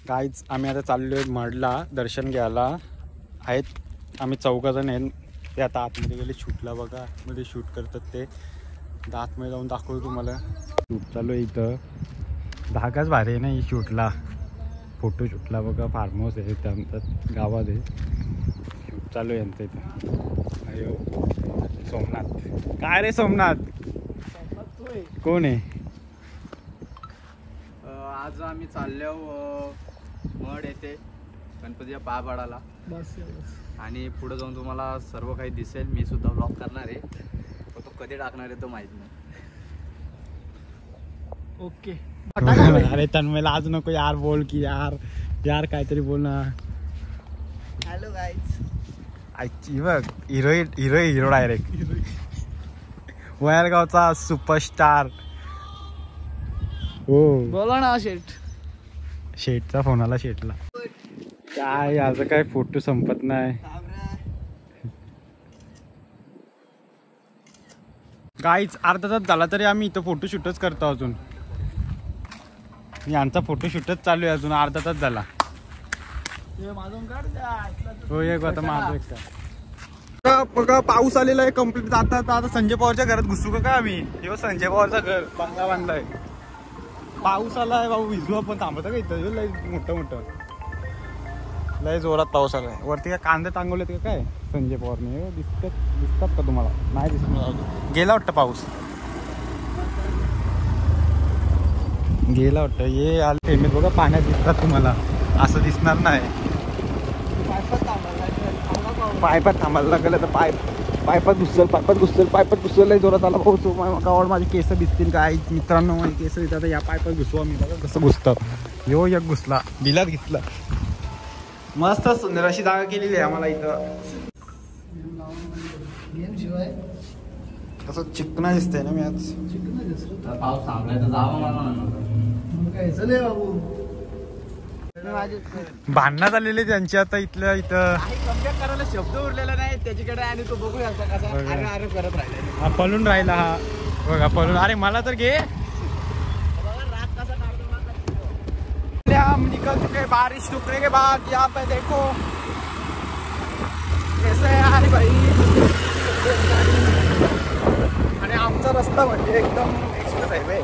काहीच आम्ही आता चाललोय मडला दर्शन घ्यायला. आहेत आम्ही 4 जण आहेत. ते आता आतमध्ये गेले शूटला. बघा मध्ये शूट करतात ते. आतमध्ये जाऊन दाखवतो तुम्हाला. शूट चालू आहे इथं. धागाच भारी आहे ना ही शूटला. फोटो शूटला बघा. फार्म हाऊस आहे त्यानंतर गावात आहे. शूट चालू आहे यांचं इथं. अयो सोमनाथ. काय रे सोमनाथ? कोण आहे? आज आम्ही चाललो मड येथे गणपतीच्या पायापाडाला. आणि पुढे जाऊन तुम्हाला सर्व काही दिसेल. मी सुद्धा ब्लॉग करणार आहे. पण तो कधी टाकणार आहे तो माहित नाही. ओके. अरे तन्मयला आज नको यार. बोल की यार. यार काहीतरी बोल ना. Hello guys. आजची बघ हिरो डायरेक्ट. वयारगावचा सुपरस्टार. हो बोला ना शेठ. शेठचा फोन आला शेठला. काय याचं काय फोटो संपत नाही. गाईच अर्धा तास झाला तरी आम्ही इथं फोटोशूटच करतो अजून. यांचा फोटोशूटच चालू आहे अजून. अर्धा तास झाला. हो एक आता माझं एकटा. बघा पाऊस आलेला आहे कंप्लीट. आता संजय पवारच्या घरात घुसू का आम्ही? हे संजय पवारचं घर बंगला बांधलाय. पाऊस आलाय भाऊ. विजू आपण थांबत का इथं? लय मोठं लय जोरात पाऊस आलाय. वरती काय कांदे टांगवलेत का काय संजय पवारने? दिसतात का तुम्हाला? नाही दिसत. गेला वाटतं पाऊस. गेला वाटतं. हे आले फेमेत बघा. पाण्यात दिसतात तुम्हाला. असं दिसणार नाही. पायपात थांबायला लागलं तर पायपात घुसल लय जोरात आला पाऊस. गावावर माझे केस दिसतील काय मित्रांनो? माझे केस दिसतात. या पायपात घुसू आम्ही. बघा कसं घुसतं. यो एक घुसला. बिलात घेतला. मस्त सुंदर अशी जागा केलेली आहे आम्हाला इथं. कसं चिकना दिसतंय ना. मी आज पाऊस थांबलाय तर जावं मला. भांडणात आलेले त्यांची आता इथल्या इथं. कंप्लेंट करायला शब्द उरलेला नाही त्याच्याकडे. आणि तो बघू कसा अरे करत राहिला. हा पळून राहिला. हा बघा पळून. अरे मला तर घे. रात कसा काढतो. हम निकल चुके बारिश रुकने के बाद. यहाँ पे देखो कैसे आहे भाई. आणि आमचा रस्ता म्हणजे एकदम एक्सप्रेस आहे भाई.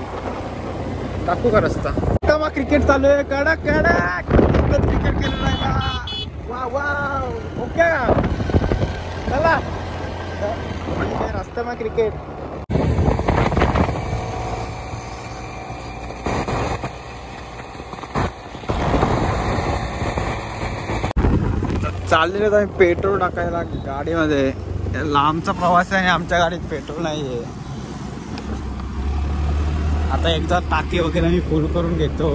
टाकू का रस्ता? मग क्रिकेट चालू आहे. कडक क्रिकेट केलं नाही. वा ओके का चला म्हणजे रस्ता मग क्रिकेट. चाललेलं तर आम्ही पेट्रोल टाकायला गाडीमध्ये. लांबचा प्रवास आहे आणि आमच्या गाडीत पेट्रोल नाही आहे. आता एकदा टाकी वगैरे मी फुल करून घेतो.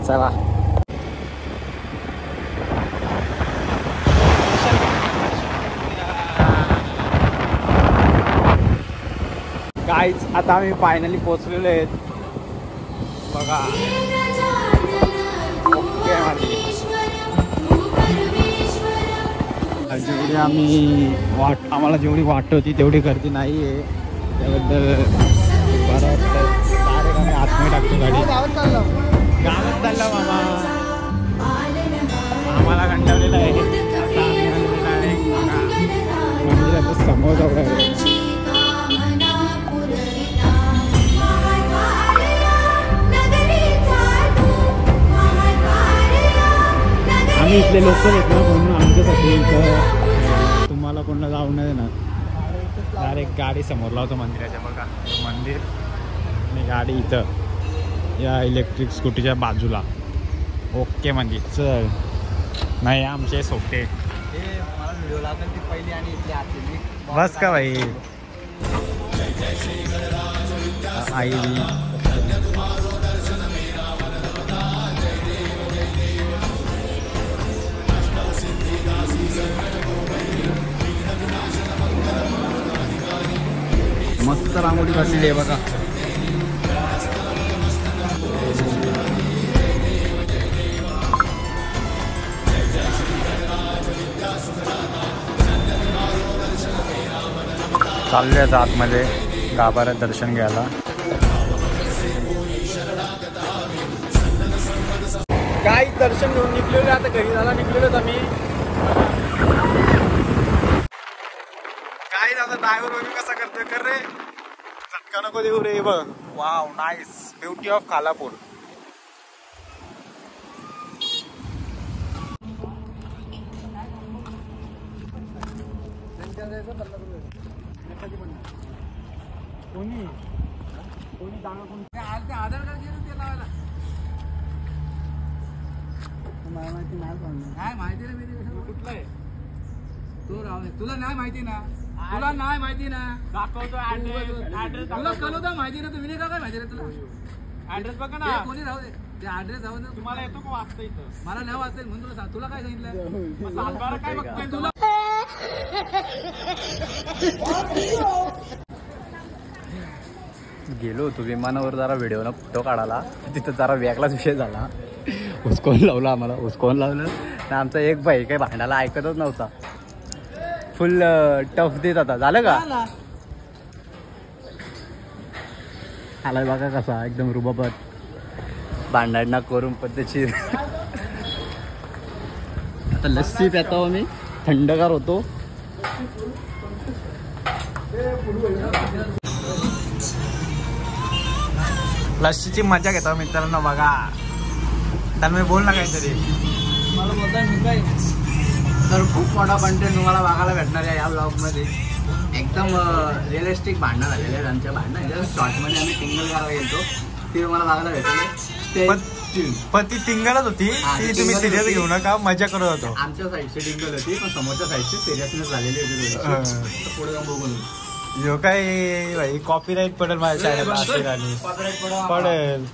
चला गाईज आता आम्ही फायनली पोहोचलेलो आहेत बघा. ओके जेवढी आम्हाला जेवढी वाट होती तेवढी गर्दी नाही आहे. त्याबद्दल बरं वाटतं. डायरेक्ट आम्ही आतमध्ये टाकतो गाडी. गावात चालला मामा. आम्हाला कंटाळलेलं आहे. आता आम्ही डायरेक्ट मंदिराच्या समोर जाऊ लागलो. आम्ही इथले लोक आहेत ना म्हणून आमच्यासाठी इथं तुम्हाला कोणाला जाऊ नाही देणार. डायरेक्ट गाडी समोर लावतो मंदिराच्या. बघा मंदिर आणि गाडी इथं या इलेक्ट्रिक स्कूटीच्या बाजूला. ओके मंदिर. चल नाही आमचे सोपटे. मला व्हिडिओ लागेल ती पहिली आणि इथली आतली. बस का भाई. आई मस्त रांगोळी काढलेली आहे बघा. चालले आता आतमध्ये गाभाऱ्यात दर्शन घ्यायला. काय दर्शन घेऊन निघलेलो आता घरी जायला निघलेलोच आम्ही. काय आता ड्रायव्हर वगैरे कसा करतोय कर रे झटका नको देऊ रे बघ. Wow nice beauty of Khalapur. कोणी कोणी जागा कोणी आधार कार्ड घेऊन ते लावायला माहिती नाही माहिती रे मी कुठला आहे तो राव तुला नाही माहिती ना तुला नाही माहिती ना दाखवतो ऍड्रेस तुला कळवतो माहिती ना तुम्ही काय माहिती रे तुला ऍड्रेस बघा ना कोणी राहू दे ते ऍड्रेस जाऊ दे. तुम्हाला येतो का वाचता इथं मला नाही वाचता म्हणून तुला तुला काय सांगितलं काय बघतोय तुला गेलो होतो विमानावर जरा व्हिडिओ ना फोटो काढायला तिथं जरा वेगळाच विषय झाला. हुसकवून लावला आम्हाला हुसकवून लावलं ना आमचा एक भाई काही भांडायला ऐकतच नव्हता. फुल टफ देत आता झालं का आलाय बघा कसा एकदम रुबाबत भांडणा करून पद्धतशीर. आता लस्सी प्यातो आम्ही थंडगार होतो. लस्सीची मजा घेतो मित्रांनो बघा. त्यामुळे बोल ना काहीतरी. मला बोलताय तर खूप मोठा कंटेंट तुम्हाला बघायला भेटणार आहे या ब्लॉगमध्ये. एकदम रिअलिस्टिक भांडणं झालेले आहेत आमच्या भांडणं. शॉर्टमध्ये आम्ही टिंगल करायला गेलो ते तुम्हाला बघायला भेटले. पण ती टिंगलच होती ती तुम्ही सिरियस घेऊ नका मजा करत होतो. आमच्या साईडची टिंगल होती पण समोरच्या साईडची सिरियसनेस झालेली होती. पुढे जाऊन बघून यो काय भाई कॉपीराईट पडेल माझ्या चॅनलला पडेल.